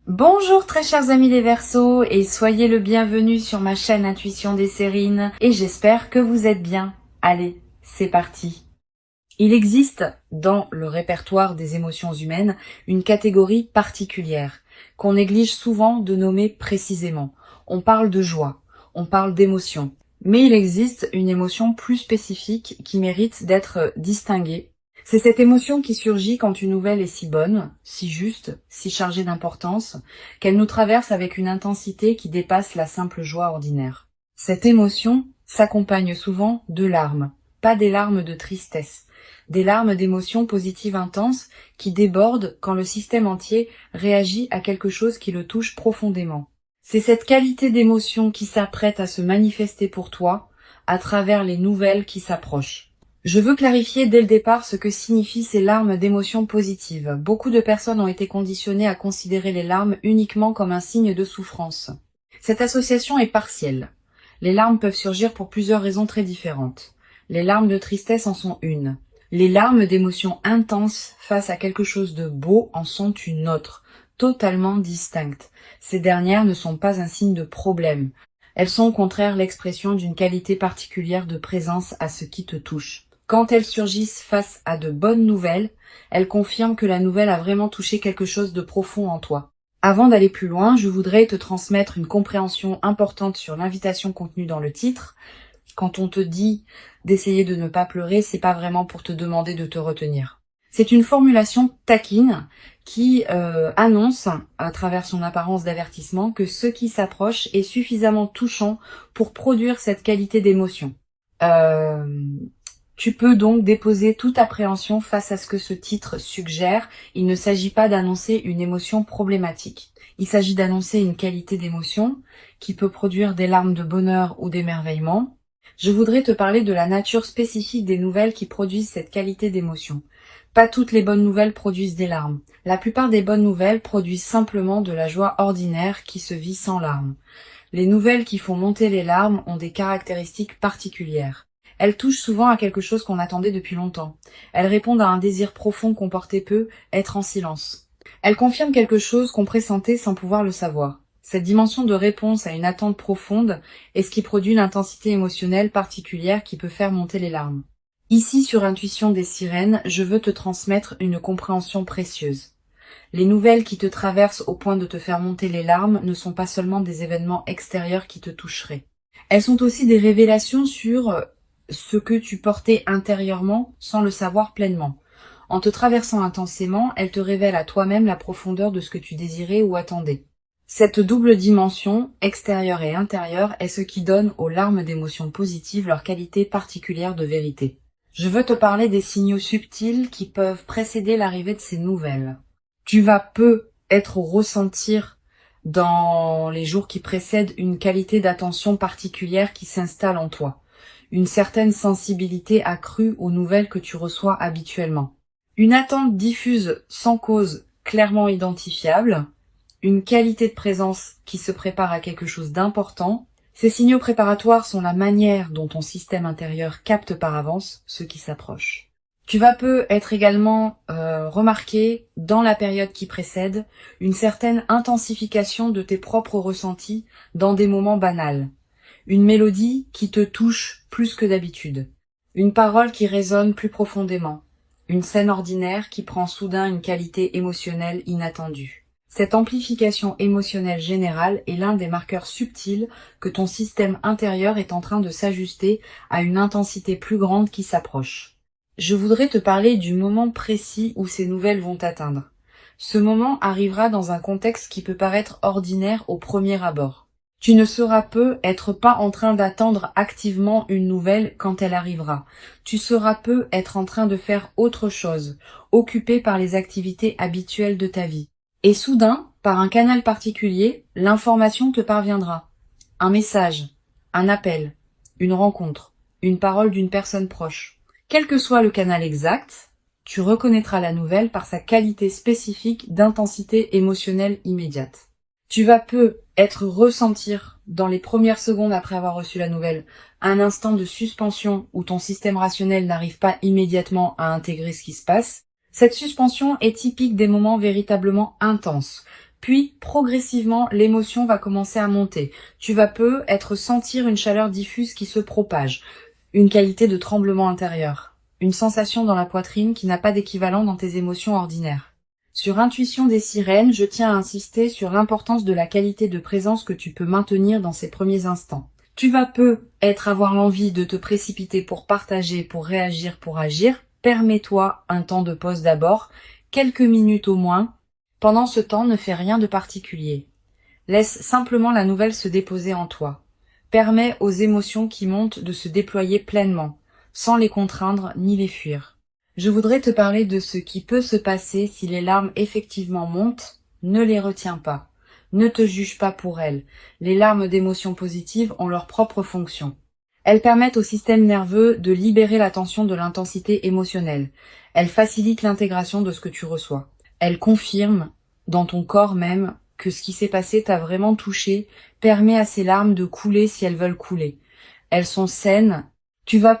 Bonjour très chers amis les Verseaux et soyez le bienvenu sur ma chaîne Intuition des Sérines et j'espère que vous êtes bien. Allez, c'est parti. Il existe dans le répertoire des émotions humaines une catégorie particulière qu'on néglige souvent de nommer précisément. On parle de joie, on parle d'émotion, mais il existe une émotion plus spécifique qui mérite d'être distinguée. C'est cette émotion qui surgit quand une nouvelle est si bonne, si juste, si chargée d'importance, qu'elle nous traverse avec une intensité qui dépasse la simple joie ordinaire. Cette émotion s'accompagne souvent de larmes, pas des larmes de tristesse, des larmes d'émotions positives intenses qui débordent quand le système entier réagit à quelque chose qui le touche profondément. C'est cette qualité d'émotion qui s'apprête à se manifester pour toi à travers les nouvelles qui s'approchent. Je veux clarifier dès le départ ce que signifient ces larmes d'émotions positives. Beaucoup de personnes ont été conditionnées à considérer les larmes uniquement comme un signe de souffrance. Cette association est partielle. Les larmes peuvent surgir pour plusieurs raisons très différentes. Les larmes de tristesse en sont une. Les larmes d'émotions intenses face à quelque chose de beau en sont une autre, totalement distincte. Ces dernières ne sont pas un signe de problème. Elles sont au contraire l'expression d'une qualité particulière de présence à ce qui te touche. Quand elles surgissent face à de bonnes nouvelles, elles confirment que la nouvelle a vraiment touché quelque chose de profond en toi. Avant d'aller plus loin, je voudrais te transmettre une compréhension importante sur l'invitation contenue dans le titre. Quand on te dit d'essayer de ne pas pleurer, c'est pas vraiment pour te demander de te retenir. C'est une formulation taquine qui annonce, à travers son apparence d'avertissement, que ce qui s'approche est suffisamment touchant pour produire cette qualité d'émotion. Tu peux donc déposer toute appréhension face à ce que ce titre suggère. Il ne s'agit pas d'annoncer une émotion problématique. Il s'agit d'annoncer une qualité d'émotion qui peut produire des larmes de bonheur ou d'émerveillement. Je voudrais te parler de la nature spécifique des nouvelles qui produisent cette qualité d'émotion. Pas toutes les bonnes nouvelles produisent des larmes. La plupart des bonnes nouvelles produisent simplement de la joie ordinaire qui se vit sans larmes. Les nouvelles qui font monter les larmes ont des caractéristiques particulières. Elles touchent souvent à quelque chose qu'on attendait depuis longtemps. Elles répondent à un désir profond qu'on portait peu, être en silence. Elles confirment quelque chose qu'on pressentait sans pouvoir le savoir. Cette dimension de réponse à une attente profonde est ce qui produit une intensité émotionnelle particulière qui peut faire monter les larmes. Ici, sur Intuition des Sirènes, je veux te transmettre une compréhension précieuse. Les nouvelles qui te traversent au point de te faire monter les larmes ne sont pas seulement des événements extérieurs qui te toucheraient. Elles sont aussi des révélations sur ce que tu portais intérieurement sans le savoir pleinement. En te traversant intensément, elles te révèlent à toi-même la profondeur de ce que tu désirais ou attendais. Cette double dimension, extérieure et intérieure, est ce qui donne aux larmes d'émotions positives leur qualité particulière de vérité. Je veux te parler des signaux subtils qui peuvent précéder l'arrivée de ces nouvelles. Tu vas peu ressentir dans les jours qui précèdent une qualité d'attention particulière qui s'installe en toi. Une certaine sensibilité accrue aux nouvelles que tu reçois habituellement. Une attente diffuse sans cause clairement identifiable. Une qualité de présence qui se prépare à quelque chose d'important. Ces signaux préparatoires sont la manière dont ton système intérieur capte par avance ce qui s'approche. Tu vas peu être également remarqué dans la période qui précède une certaine intensification de tes propres ressentis dans des moments banals. Une mélodie qui te touche plus que d'habitude. Une parole qui résonne plus profondément. Une scène ordinaire qui prend soudain une qualité émotionnelle inattendue. Cette amplification émotionnelle générale est l'un des marqueurs subtils que ton système intérieur est en train de s'ajuster à une intensité plus grande qui s'approche. Je voudrais te parler du moment précis où ces nouvelles vont t'atteindre. Ce moment arrivera dans un contexte qui peut paraître ordinaire au premier abord. Tu ne seras peu être pas en train d'attendre activement une nouvelle quand elle arrivera. Tu seras peu être en train de faire autre chose, occupé par les activités habituelles de ta vie. Et soudain, par un canal particulier, l'information te parviendra. Un message, un appel, une rencontre, une parole d'une personne proche. Quel que soit le canal exact, tu reconnaîtras la nouvelle par sa qualité spécifique d'intensité émotionnelle immédiate. Tu vas peu ressentir dans les premières secondes après avoir reçu la nouvelle un instant de suspension où ton système rationnel n'arrive pas immédiatement à intégrer ce qui se passe. Cette suspension est typique des moments véritablement intenses, Puis, progressivement, l'émotion va commencer à monter. Tu vas sentir une chaleur diffuse qui se propage, une qualité de tremblement intérieur, une sensation dans la poitrine qui n'a pas d'équivalent dans tes émotions ordinaires. Sur Intuition des sirènes, je tiens à insister sur l'importance de la qualité de présence que tu peux maintenir dans ces premiers instants. Tu vas avoir l'envie de te précipiter pour partager, pour réagir, pour agir. Permets-toi un temps de pause d'abord, quelques minutes au moins. Pendant ce temps, ne fais rien de particulier. Laisse simplement la nouvelle se déposer en toi. Permets aux émotions qui montent de se déployer pleinement, sans les contraindre ni les fuir. Je voudrais te parler de ce qui peut se passer si les larmes effectivement montent. Ne les retiens pas. Ne te juge pas pour elles. Les larmes d'émotions positives ont leur propre fonction. Elles permettent au système nerveux de libérer la tension de l'intensité émotionnelle. Elles facilitent l'intégration de ce que tu reçois. Elles confirment, dans ton corps même, que ce qui s'est passé t'a vraiment touché, permet à ces larmes de couler si elles veulent couler. Elles sont saines. Tu vas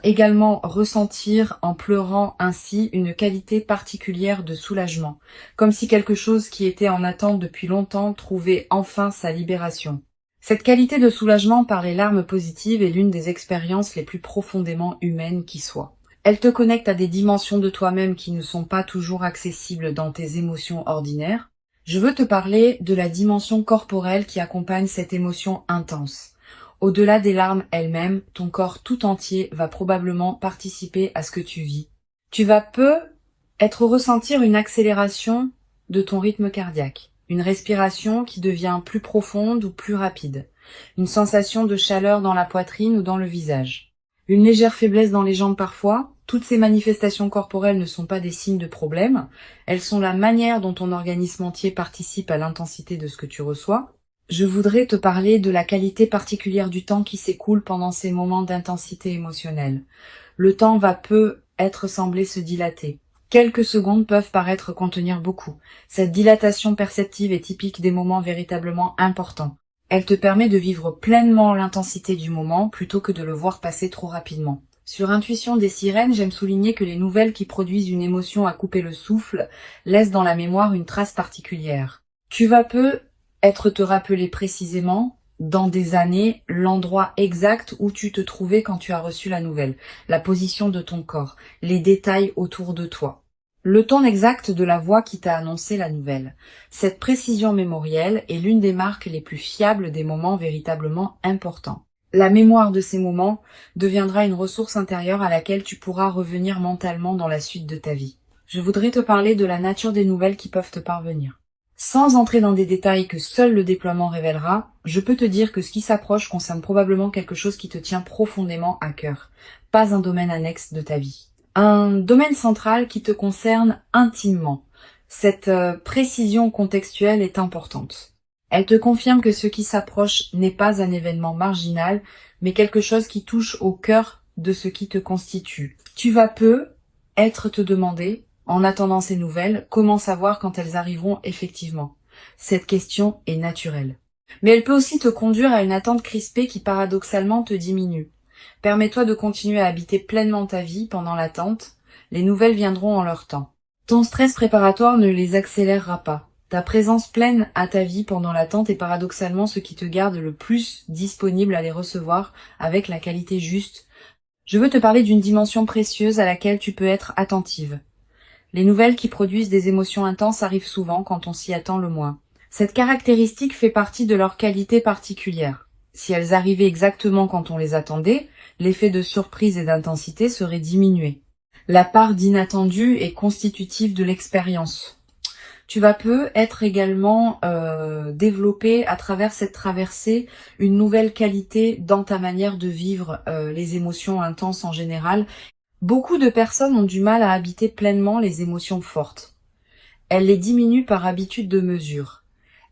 également ressentir en pleurant ainsi une qualité particulière de soulagement, comme si quelque chose qui était en attente depuis longtemps trouvait enfin sa libération. Cette qualité de soulagement par les larmes positives est l'une des expériences les plus profondément humaines qui soient. Elle te connecte à des dimensions de toi-même qui ne sont pas toujours accessibles dans tes émotions ordinaires. Je veux te parler de la dimension corporelle qui accompagne cette émotion intense. Au-delà des larmes elles-mêmes, ton corps tout entier va probablement participer à ce que tu vis. Tu vas ressentir une accélération de ton rythme cardiaque, une respiration qui devient plus profonde ou plus rapide, une sensation de chaleur dans la poitrine ou dans le visage, une légère faiblesse dans les jambes parfois. Toutes ces manifestations corporelles ne sont pas des signes de problème, elles sont la manière dont ton organisme entier participe à l'intensité de ce que tu reçois. Je voudrais te parler de la qualité particulière du temps qui s'écoule pendant ces moments d'intensité émotionnelle. Le temps sembler se dilater. Quelques secondes peuvent paraître contenir beaucoup. Cette dilatation perceptive est typique des moments véritablement importants. Elle te permet de vivre pleinement l'intensité du moment plutôt que de le voir passer trop rapidement. Sur Intuition des sirènes, j'aime souligner que les nouvelles qui produisent une émotion à couper le souffle laissent dans la mémoire une trace particulière. Tu vas te rappeler précisément, dans des années, l'endroit exact où tu te trouvais quand tu as reçu la nouvelle, la position de ton corps, les détails autour de toi, le ton exact de la voix qui t'a annoncé la nouvelle. Cette précision mémorielle est l'une des marques les plus fiables des moments véritablement importants. La mémoire de ces moments deviendra une ressource intérieure à laquelle tu pourras revenir mentalement dans la suite de ta vie. Je voudrais te parler de la nature des nouvelles qui peuvent te parvenir. Sans entrer dans des détails que seul le déploiement révélera, je peux te dire que ce qui s'approche concerne probablement quelque chose qui te tient profondément à cœur, pas un domaine annexe de ta vie. Un domaine central qui te concerne intimement. Cette précision contextuelle est importante. Elle te confirme que ce qui s'approche n'est pas un événement marginal, mais quelque chose qui touche au cœur de ce qui te constitue. Tu vas te demander, en attendant ces nouvelles, comment savoir quand elles arriveront effectivement? Cette question est naturelle. Mais elle peut aussi te conduire à une attente crispée qui paradoxalement te diminue. Permets-toi de continuer à habiter pleinement ta vie pendant l'attente. Les nouvelles viendront en leur temps. Ton stress préparatoire ne les accélérera pas. Ta présence pleine à ta vie pendant l'attente est paradoxalement ce qui te garde le plus disponible à les recevoir avec la qualité juste. Je veux te parler d'une dimension précieuse à laquelle tu peux être attentive. Les nouvelles qui produisent des émotions intenses arrivent souvent quand on s'y attend le moins. Cette caractéristique fait partie de leur qualité particulière. Si elles arrivaient exactement quand on les attendait, l'effet de surprise et d'intensité serait diminué. La part d'inattendu est constitutive de l'expérience. Tu vas être également développer à travers cette traversée une nouvelle qualité dans ta manière de vivre les émotions intenses en général. Beaucoup de personnes ont du mal à habiter pleinement les émotions fortes. Elles les diminuent par habitude de mesure.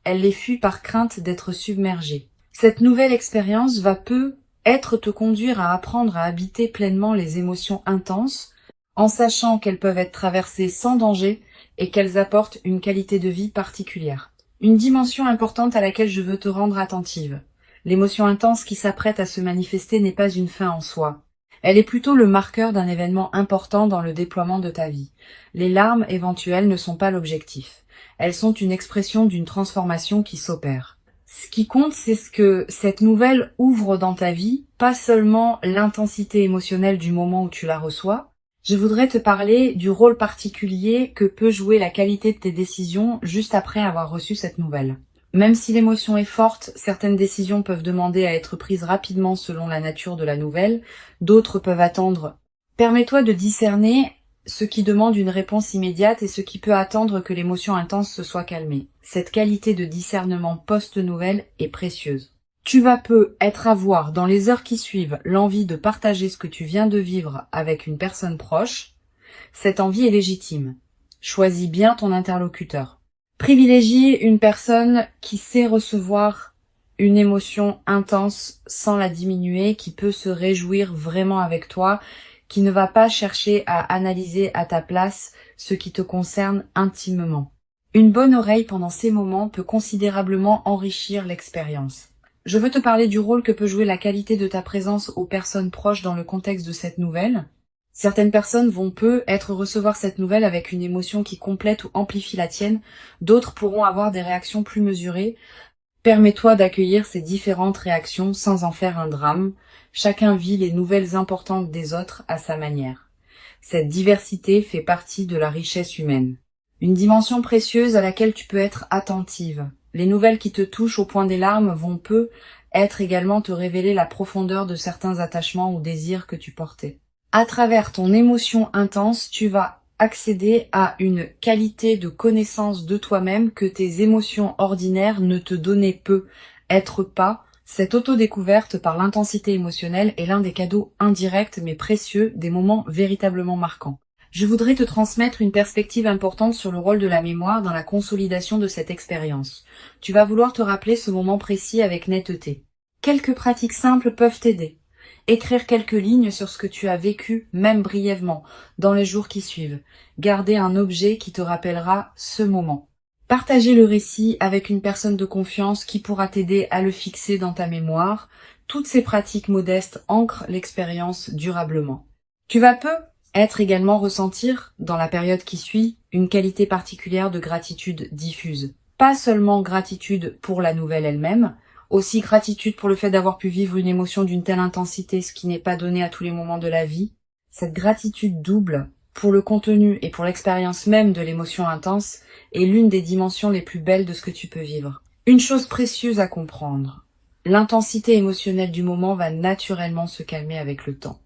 Elles les fuient par crainte d'être submergées. Cette nouvelle expérience va te conduire à apprendre à habiter pleinement les émotions intenses, en sachant qu'elles peuvent être traversées sans danger et qu'elles apportent une qualité de vie particulière. Une dimension importante à laquelle je veux te rendre attentive. L'émotion intense qui s'apprête à se manifester n'est pas une fin en soi. Elle est plutôt le marqueur d'un événement important dans le déploiement de ta vie. Les larmes éventuelles ne sont pas l'objectif. Elles sont une expression d'une transformation qui s'opère. Ce qui compte, c'est ce que cette nouvelle ouvre dans ta vie, pas seulement l'intensité émotionnelle du moment où tu la reçois. Je voudrais te parler du rôle particulier que peut jouer la qualité de tes décisions juste après avoir reçu cette nouvelle. Même si l'émotion est forte, certaines décisions peuvent demander à être prises rapidement selon la nature de la nouvelle, d'autres peuvent attendre. Permets-toi de discerner ce qui demande une réponse immédiate et ce qui peut attendre que l'émotion intense se soit calmée. Cette qualité de discernement post-nouvelle est précieuse. Tu vas peu être à voir dans les heures qui suivent l'envie de partager ce que tu viens de vivre avec une personne proche. Cette envie est légitime. Choisis bien ton interlocuteur. Privilégie une personne qui sait recevoir une émotion intense sans la diminuer, qui peut se réjouir vraiment avec toi, qui ne va pas chercher à analyser à ta place ce qui te concerne intimement. Une bonne oreille pendant ces moments peut considérablement enrichir l'expérience. Je veux te parler du rôle que peut jouer la qualité de ta présence aux personnes proches dans le contexte de cette nouvelle. Certaines personnes vont recevoir cette nouvelle avec une émotion qui complète ou amplifie la tienne, d'autres pourront avoir des réactions plus mesurées. Permets-toi d'accueillir ces différentes réactions sans en faire un drame. Chacun vit les nouvelles importantes des autres à sa manière. Cette diversité fait partie de la richesse humaine. Une dimension précieuse à laquelle tu peux être attentive. Les nouvelles qui te touchent au point des larmes vont être également te révéler la profondeur de certains attachements ou désirs que tu portais. À travers ton émotion intense, tu vas accéder à une qualité de connaissance de toi-même que tes émotions ordinaires ne te donnaient peu. Cette autodécouverte par l'intensité émotionnelle est l'un des cadeaux indirects mais précieux des moments véritablement marquants. Je voudrais te transmettre une perspective importante sur le rôle de la mémoire dans la consolidation de cette expérience. Tu vas vouloir te rappeler ce moment précis avec netteté. Quelques pratiques simples peuvent t'aider. Écrire quelques lignes sur ce que tu as vécu, même brièvement, dans les jours qui suivent. Garder un objet qui te rappellera ce moment. Partager le récit avec une personne de confiance qui pourra t'aider à le fixer dans ta mémoire. Toutes ces pratiques modestes ancrent l'expérience durablement. Tu vas être également ressentir, dans la période qui suit, une qualité particulière de gratitude diffuse. Pas seulement gratitude pour la nouvelle elle-même, aussi gratitude pour le fait d'avoir pu vivre une émotion d'une telle intensité, ce qui n'est pas donné à tous les moments de la vie. Cette gratitude double, pour le contenu et pour l'expérience même de l'émotion intense, est l'une des dimensions les plus belles de ce que tu peux vivre. Une chose précieuse à comprendre, l'intensité émotionnelle du moment va naturellement se calmer avec le temps.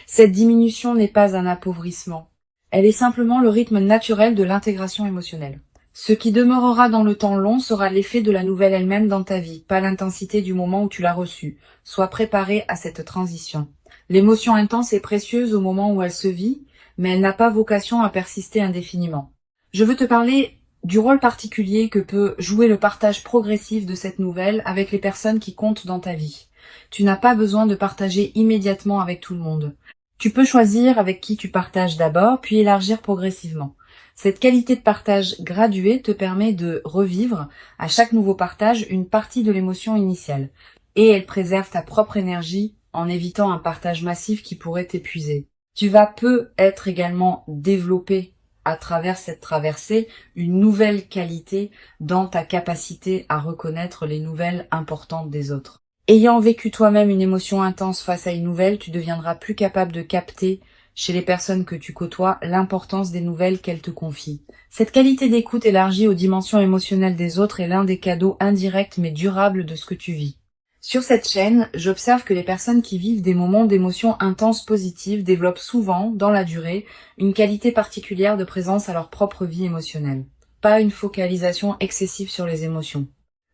Cette diminution n'est pas un appauvrissement, elle est simplement le rythme naturel de l'intégration émotionnelle. Ce qui demeurera dans le temps long sera l'effet de la nouvelle elle-même dans ta vie, pas l'intensité du moment où tu l'as reçue. Sois préparé à cette transition. L'émotion intense est précieuse au moment où elle se vit, mais elle n'a pas vocation à persister indéfiniment. Je veux te parler du rôle particulier que peut jouer le partage progressif de cette nouvelle avec les personnes qui comptent dans ta vie. Tu n'as pas besoin de partager immédiatement avec tout le monde. Tu peux choisir avec qui tu partages d'abord, puis élargir progressivement. Cette qualité de partage graduée te permet de revivre à chaque nouveau partage une partie de l'émotion initiale. Et elle préserve ta propre énergie en évitant un partage massif qui pourrait t'épuiser. Tu vas être également développé à travers cette traversée une nouvelle qualité dans ta capacité à reconnaître les nouvelles importantes des autres. Ayant vécu toi-même une émotion intense face à une nouvelle, tu deviendras plus capable de capter chez les personnes que tu côtoies l'importance des nouvelles qu'elles te confient. Cette qualité d'écoute élargie aux dimensions émotionnelles des autres est l'un des cadeaux indirects mais durables de ce que tu vis. Sur cette chaîne, j'observe que les personnes qui vivent des moments d'émotions intenses positives développent souvent, dans la durée, une qualité particulière de présence à leur propre vie émotionnelle. Pas une focalisation excessive sur les émotions.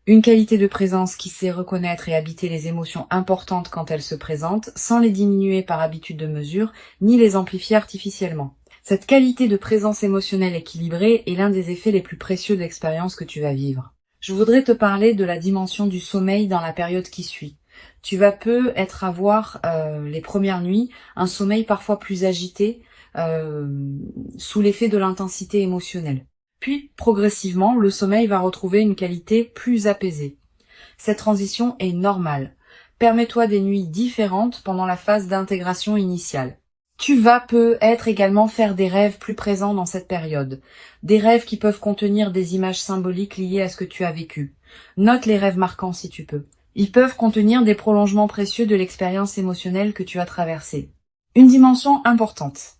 Une qualité de présence qui sait reconnaître et habiter les émotions importantes quand elles se présentent, sans les diminuer par habitude de mesure, ni les amplifier artificiellement. Cette qualité de présence émotionnelle équilibrée est l'un des effets les plus précieux de l'expérience que tu vas vivre. Je voudrais te parler de la dimension du sommeil dans la période qui suit. Tu vas être à voir les premières nuits, un sommeil parfois plus agité, sous l'effet de l'intensité émotionnelle. Puis, progressivement, le sommeil va retrouver une qualité plus apaisée. Cette transition est normale. Permets-toi des nuits différentes pendant la phase d'intégration initiale. Tu vas peut-être également faire des rêves plus présents dans cette période. Des rêves qui peuvent contenir des images symboliques liées à ce que tu as vécu. Note les rêves marquants si tu peux. Ils peuvent contenir des prolongements précieux de l'expérience émotionnelle que tu as traversée. Une dimension importante.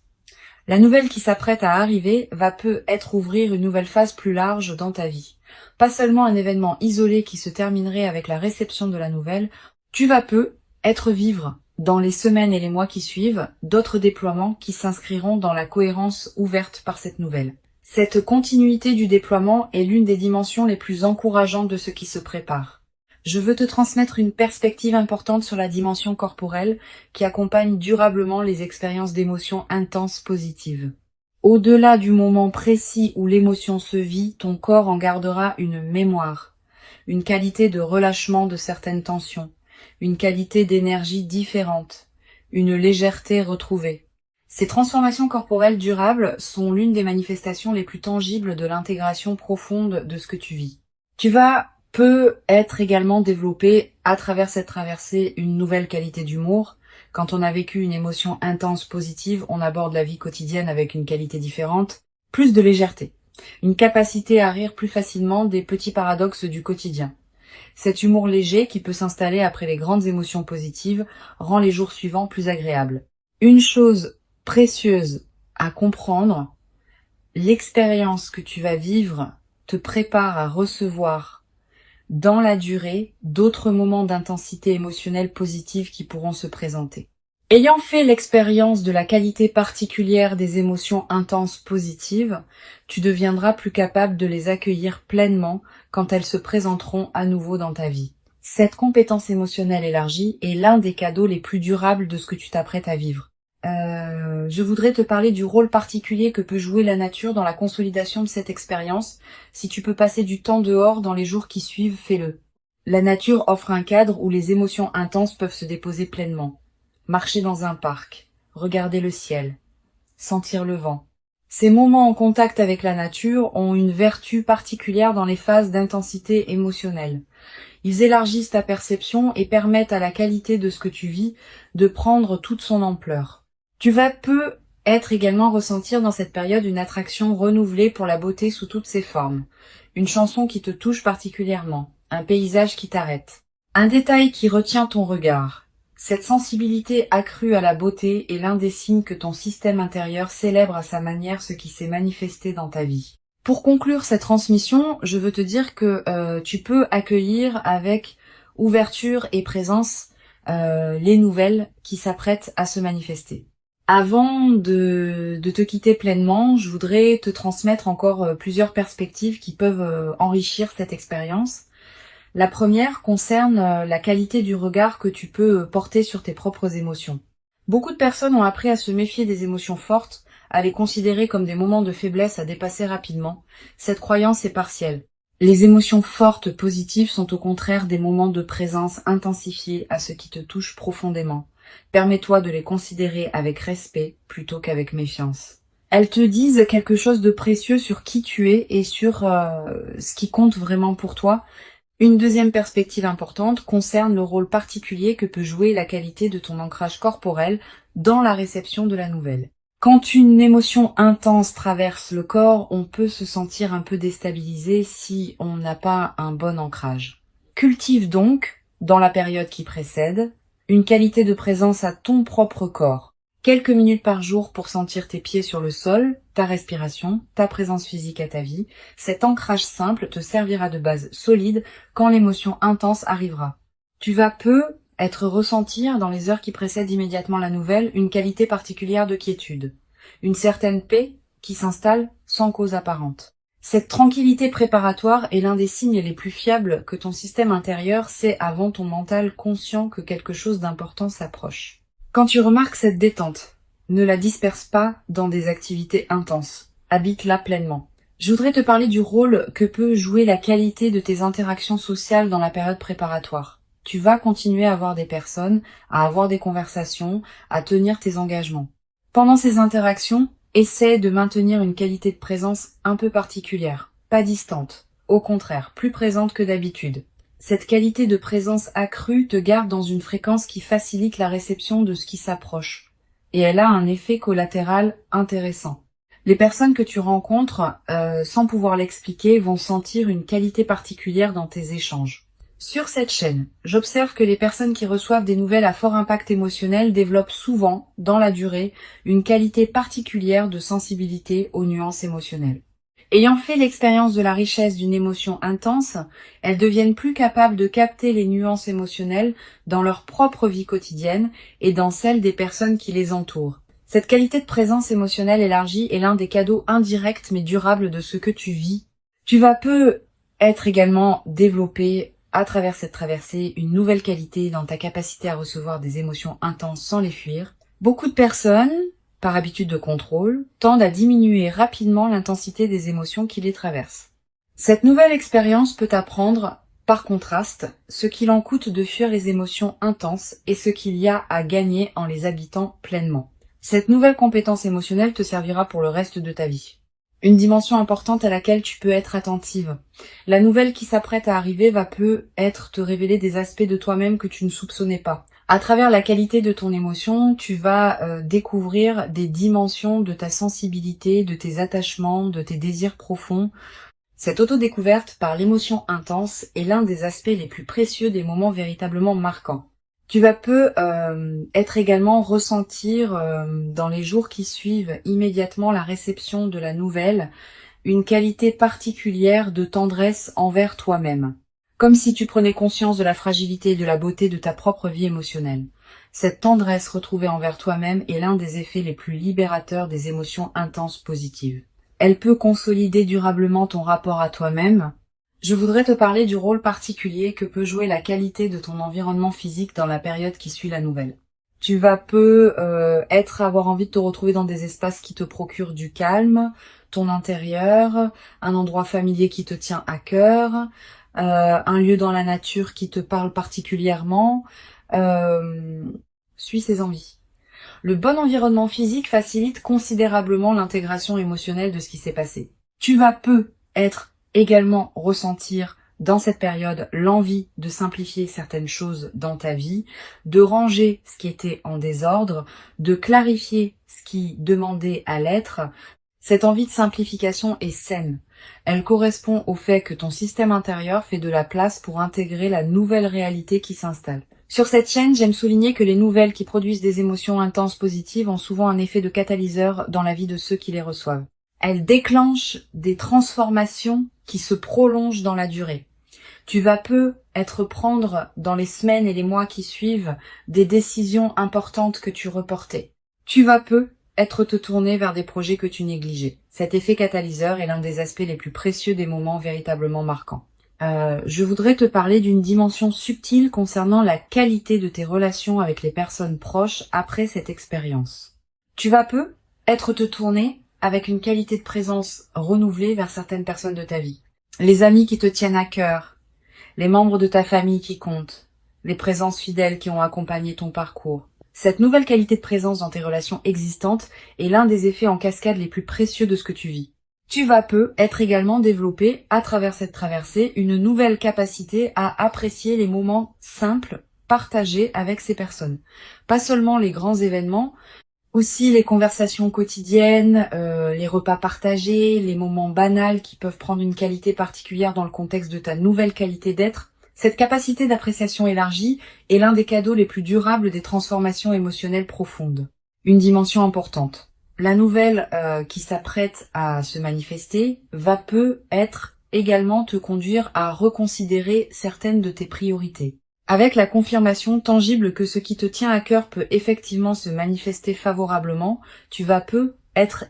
La nouvelle qui s'apprête à arriver va peut-être ouvrir une nouvelle phase plus large dans ta vie. Pas seulement un événement isolé qui se terminerait avec la réception de la nouvelle, tu vas peut-être vivre dans les semaines et les mois qui suivent d'autres déploiements qui s'inscriront dans la cohérence ouverte par cette nouvelle. Cette continuité du déploiement est l'une des dimensions les plus encourageantes de ce qui se prépare. Je veux te transmettre une perspective importante sur la dimension corporelle qui accompagne durablement les expériences d'émotions intenses positives. Au-delà du moment précis où l'émotion se vit, ton corps en gardera une mémoire, une qualité de relâchement de certaines tensions, une qualité d'énergie différente, une légèreté retrouvée. Ces transformations corporelles durables sont l'une des manifestations les plus tangibles de l'intégration profonde de ce que tu vis. Tu vas peut être également développer à travers cette traversée une nouvelle qualité d'humour. Quand on a vécu une émotion intense positive, on aborde la vie quotidienne avec une qualité différente, plus de légèreté, une capacité à rire plus facilement des petits paradoxes du quotidien. Cet humour léger qui peut s'installer après les grandes émotions positives rend les jours suivants plus agréables. Une chose précieuse à comprendre, l'expérience que tu vas vivre te prépare à recevoir dans la durée d'autres moments d'intensité émotionnelle positive qui pourront se présenter. Ayant fait l'expérience de la qualité particulière des émotions intenses positives, tu deviendras plus capable de les accueillir pleinement quand elles se présenteront à nouveau dans ta vie. Cette compétence émotionnelle élargie est l'un des cadeaux les plus durables de ce que tu t'apprêtes à vivre. Je voudrais te parler du rôle particulier que peut jouer la nature dans la consolidation de cette expérience. Si tu peux passer du temps dehors dans les jours qui suivent, fais-le. La nature offre un cadre où les émotions intenses peuvent se déposer pleinement. Marcher dans un parc, regarder le ciel, sentir le vent. Ces moments en contact avec la nature ont une vertu particulière dans les phases d'intensité émotionnelle. Ils élargissent ta perception et permettent à la qualité de ce que tu vis de prendre toute son ampleur. Tu vas peut-être également ressentir dans cette période une attraction renouvelée pour la beauté sous toutes ses formes. Une chanson qui te touche particulièrement, un paysage qui t'arrête, un détail qui retient ton regard. Cette sensibilité accrue à la beauté est l'un des signes que ton système intérieur célèbre à sa manière ce qui s'est manifesté dans ta vie. Pour conclure cette transmission, je veux te dire que tu peux accueillir avec ouverture et présence les nouvelles qui s'apprêtent à se manifester. Avant de te quitter pleinement, je voudrais te transmettre encore plusieurs perspectives qui peuvent enrichir cette expérience. La première concerne la qualité du regard que tu peux porter sur tes propres émotions. Beaucoup de personnes ont appris à se méfier des émotions fortes, à les considérer comme des moments de faiblesse à dépasser rapidement. Cette croyance est partielle. Les émotions fortes positives sont au contraire des moments de présence intensifiés à ce qui te touche profondément. Permets-toi de les considérer avec respect plutôt qu'avec méfiance. Elles te disent quelque chose de précieux sur qui tu es et sur ce qui compte vraiment pour toi. Une deuxième perspective importante concerne le rôle particulier que peut jouer la qualité de ton ancrage corporel dans la réception de la nouvelle. Quand une émotion intense traverse le corps, on peut se sentir un peu déstabilisé si on n'a pas un bon ancrage. Cultive donc, dans la période qui précède, une qualité de présence à ton propre corps. Quelques minutes par jour pour sentir tes pieds sur le sol, ta respiration, ta présence physique à ta vie. Cet ancrage simple te servira de base solide quand l'émotion intense arrivera. Tu vas être ressentir dans les heures qui précèdent immédiatement la nouvelle une qualité particulière de quiétude, une certaine paix qui s'installe sans cause apparente. Cette tranquillité préparatoire est l'un des signes les plus fiables que ton système intérieur sait avant ton mental conscient que quelque chose d'important s'approche. Quand tu remarques cette détente, ne la disperse pas dans des activités intenses. Habite-la pleinement. Je voudrais te parler du rôle que peut jouer la qualité de tes interactions sociales dans la période préparatoire. Tu vas continuer à voir des personnes, à avoir des conversations, à tenir tes engagements. Pendant ces interactions, essaie de maintenir une qualité de présence un peu particulière, pas distante, au contraire, plus présente que d'habitude. Cette qualité de présence accrue te garde dans une fréquence qui facilite la réception de ce qui s'approche et elle a un effet collatéral intéressant. Les personnes que tu rencontres, sans pouvoir l'expliquer, vont sentir une qualité particulière dans tes échanges. Sur cette chaîne, j'observe que les personnes qui reçoivent des nouvelles à fort impact émotionnel développent souvent, dans la durée, une qualité particulière de sensibilité aux nuances émotionnelles. Ayant fait l'expérience de la richesse d'une émotion intense, elles deviennent plus capables de capter les nuances émotionnelles dans leur propre vie quotidienne et dans celle des personnes qui les entourent. Cette qualité de présence émotionnelle élargie est l'un des cadeaux indirects mais durables de ce que tu vis. Tu vas peu être également développé à travers cette traversée une nouvelle qualité dans ta capacité à recevoir des émotions intenses sans les fuir. Beaucoup de personnes, par habitude de contrôle, tendent à diminuer rapidement l'intensité des émotions qui les traversent. Cette nouvelle expérience peut t'apprendre, par contraste, ce qu'il en coûte de fuir les émotions intenses et ce qu'il y a à gagner en les habitant pleinement. Cette nouvelle compétence émotionnelle te servira pour le reste de ta vie. Une dimension importante à laquelle tu peux être attentive. La nouvelle qui s'apprête à arriver va peut-être te révéler des aspects de toi-même que tu ne soupçonnais pas. À travers la qualité de ton émotion, tu vas découvrir des dimensions de ta sensibilité, de tes attachements, de tes désirs profonds. Cette autodécouverte par l'émotion intense est l'un des aspects les plus précieux des moments véritablement marquants. Tu vas être également ressentir dans les jours qui suivent immédiatement la réception de la nouvelle une qualité particulière de tendresse envers toi-même, comme si tu prenais conscience de la fragilité et de la beauté de ta propre vie émotionnelle. Cette tendresse retrouvée envers toi-même est l'un des effets les plus libérateurs des émotions intenses positives. Elle peut consolider durablement ton rapport à toi-même. Je voudrais te parler du rôle particulier que peut jouer la qualité de ton environnement physique dans la période qui suit la nouvelle. Tu vas avoir envie de te retrouver dans des espaces qui te procurent du calme, ton intérieur, un endroit familier qui te tient à cœur, un lieu dans la nature qui te parle particulièrement. Suis ces envies. Le bon environnement physique facilite considérablement l'intégration émotionnelle de ce qui s'est passé. Tu vas également ressentir dans cette période l'envie de simplifier certaines choses dans ta vie, de ranger ce qui était en désordre, de clarifier ce qui demandait à l'être. Cette envie de simplification est saine. Elle correspond au fait que ton système intérieur fait de la place pour intégrer la nouvelle réalité qui s'installe. Sur cette chaîne, j'aime souligner que les nouvelles qui produisent des émotions intenses positives ont souvent un effet de catalyseur dans la vie de ceux qui les reçoivent. Elles déclenchent des transformations qui se prolongent dans la durée. Tu vas prendre dans les semaines et les mois qui suivent des décisions importantes que tu reportais. Tu vas te tourner vers des projets que tu négligeais. Cet effet catalyseur est l'un des aspects les plus précieux des moments véritablement marquants. Je voudrais te parler d'une dimension subtile concernant la qualité de tes relations avec les personnes proches après cette expérience. Tu vas te tourner avec une qualité de présence renouvelée vers certaines personnes de ta vie. Les amis qui te tiennent à cœur, les membres de ta famille qui comptent, les présences fidèles qui ont accompagné ton parcours. Cette nouvelle qualité de présence dans tes relations existantes est l'un des effets en cascade les plus précieux de ce que tu vis. Tu vas être également développé, à travers cette traversée, une nouvelle capacité à apprécier les moments simples partagés avec ces personnes. Pas seulement les grands événements, aussi les conversations quotidiennes, les repas partagés, les moments banals qui peuvent prendre une qualité particulière dans le contexte de ta nouvelle qualité d'être. Cette capacité d'appréciation élargie est l'un des cadeaux les plus durables des transformations émotionnelles profondes. Une dimension importante. La nouvelle qui s'apprête à se manifester va être également te conduire à reconsidérer certaines de tes priorités. Avec la confirmation tangible que ce qui te tient à cœur peut effectivement se manifester favorablement, tu vas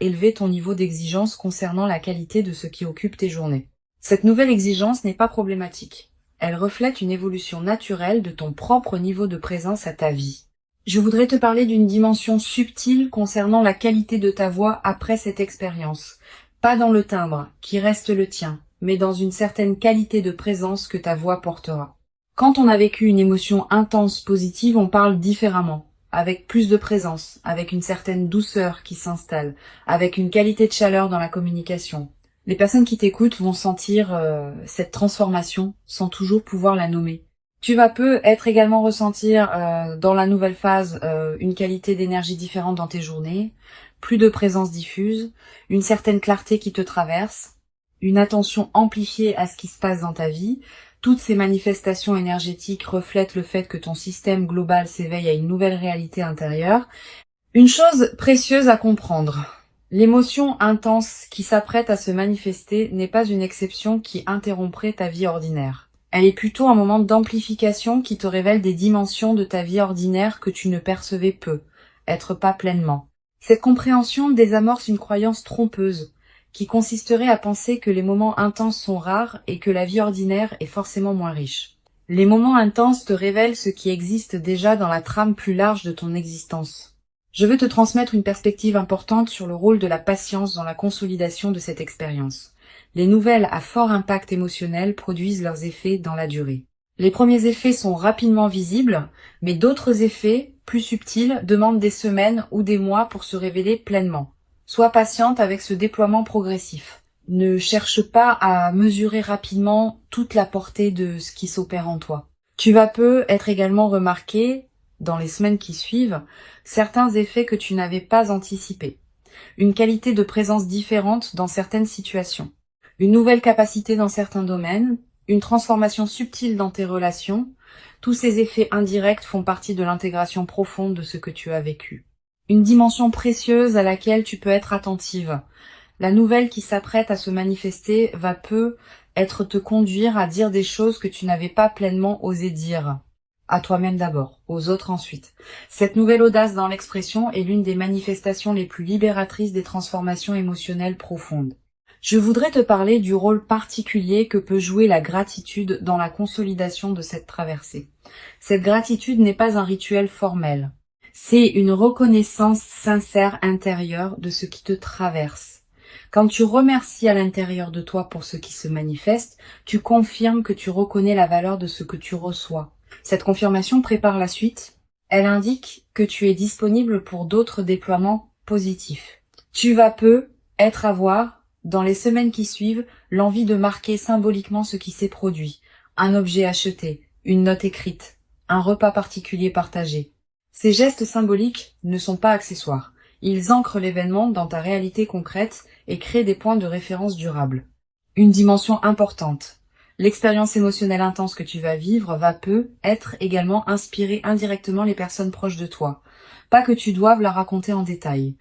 élever ton niveau d'exigence concernant la qualité de ce qui occupe tes journées. Cette nouvelle exigence n'est pas problématique. Elle reflète une évolution naturelle de ton propre niveau de présence à ta vie. Je voudrais te parler d'une dimension subtile concernant la qualité de ta voix après cette expérience. Pas dans le timbre, qui reste le tien, mais dans une certaine qualité de présence que ta voix portera. Quand on a vécu une émotion intense positive, on parle différemment, avec plus de présence, avec une certaine douceur qui s'installe, avec une qualité de chaleur dans la communication. Les personnes qui t'écoutent vont sentir cette transformation sans toujours pouvoir la nommer. Tu vas être également ressentir dans la nouvelle phase une qualité d'énergie différente dans tes journées, plus de présence diffuse, une certaine clarté qui te traverse, une attention amplifiée à ce qui se passe dans ta vie. Toutes ces manifestations énergétiques reflètent le fait que ton système global s'éveille à une nouvelle réalité intérieure. Une chose précieuse à comprendre. L'émotion intense qui s'apprête à se manifester n'est pas une exception qui interromprait ta vie ordinaire. Elle est plutôt un moment d'amplification qui te révèle des dimensions de ta vie ordinaire que tu ne percevais peu, être pas pleinement. Cette compréhension désamorce une croyance trompeuse, qui consisterait à penser que les moments intenses sont rares et que la vie ordinaire est forcément moins riche. Les moments intenses te révèlent ce qui existe déjà dans la trame plus large de ton existence. Je veux te transmettre une perspective importante sur le rôle de la patience dans la consolidation de cette expérience. Les nouvelles à fort impact émotionnel produisent leurs effets dans la durée. Les premiers effets sont rapidement visibles, mais d'autres effets, plus subtils, demandent des semaines ou des mois pour se révéler pleinement. Sois patiente avec ce déploiement progressif. Ne cherche pas à mesurer rapidement toute la portée de ce qui s'opère en toi. Tu vas être également remarqué, dans les semaines qui suivent, certains effets que tu n'avais pas anticipés. Une qualité de présence différente dans certaines situations. Une nouvelle capacité dans certains domaines, une transformation subtile dans tes relations, tous ces effets indirects font partie de l'intégration profonde de ce que tu as vécu. Une dimension précieuse à laquelle tu peux être attentive. La nouvelle qui s'apprête à se manifester va te conduire à dire des choses que tu n'avais pas pleinement osé dire. À toi-même d'abord, aux autres ensuite. Cette nouvelle audace dans l'expression est l'une des manifestations les plus libératrices des transformations émotionnelles profondes. Je voudrais te parler du rôle particulier que peut jouer la gratitude dans la consolidation de cette traversée. Cette gratitude n'est pas un rituel formel. C'est une reconnaissance sincère intérieure de ce qui te traverse. Quand tu remercies à l'intérieur de toi pour ce qui se manifeste, tu confirmes que tu reconnais la valeur de ce que tu reçois. Cette confirmation prépare la suite. Elle indique que tu es disponible pour d'autres déploiements positifs. Tu vas avoir, dans les semaines qui suivent, l'envie de marquer symboliquement ce qui s'est produit. Un objet acheté, une note écrite, un repas particulier partagé. Ces gestes symboliques ne sont pas accessoires. Ils ancrent l'événement dans ta réalité concrète et créent des points de référence durables. Une dimension importante. L'expérience émotionnelle intense que tu vas vivre va être également inspirer indirectement les personnes proches de toi. Pas que tu doives la raconter en détail.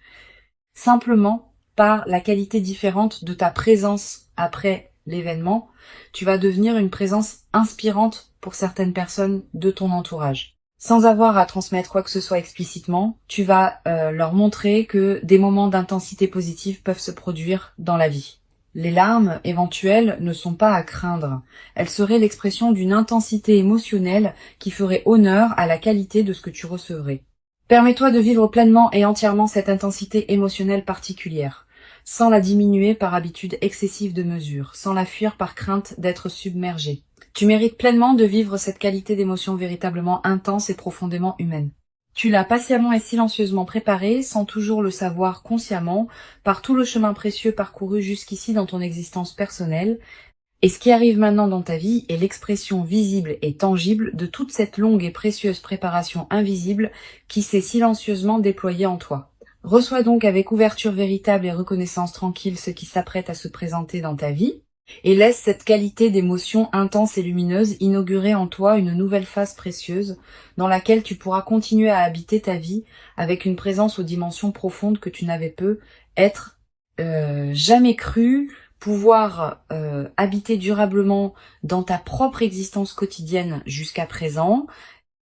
Simplement, par la qualité différente de ta présence après l'événement, tu vas devenir une présence inspirante pour certaines personnes de ton entourage. Sans avoir à transmettre quoi que ce soit explicitement, tu vas leur montrer que des moments d'intensité positive peuvent se produire dans la vie. Les larmes éventuelles ne sont pas à craindre. Elles seraient l'expression d'une intensité émotionnelle qui ferait honneur à la qualité de ce que tu recevrais. Permets-toi de vivre pleinement et entièrement cette intensité émotionnelle particulière, sans la diminuer par habitude excessive de mesure, sans la fuir par crainte d'être submergée. Tu mérites pleinement de vivre cette qualité d'émotion véritablement intense et profondément humaine. Tu l'as patiemment et silencieusement préparée, sans toujours le savoir consciemment, par tout le chemin précieux parcouru jusqu'ici dans ton existence personnelle, et ce qui arrive maintenant dans ta vie est l'expression visible et tangible de toute cette longue et précieuse préparation invisible qui s'est silencieusement déployée en toi. Reçois donc avec ouverture véritable et reconnaissance tranquille ce qui s'apprête à se présenter dans ta vie, et laisse cette qualité d'émotion intense et lumineuse inaugurer en toi une nouvelle phase précieuse dans laquelle tu pourras continuer à habiter ta vie avec une présence aux dimensions profondes que tu n'avais jamais cru pouvoir habiter durablement dans ta propre existence quotidienne jusqu'à présent,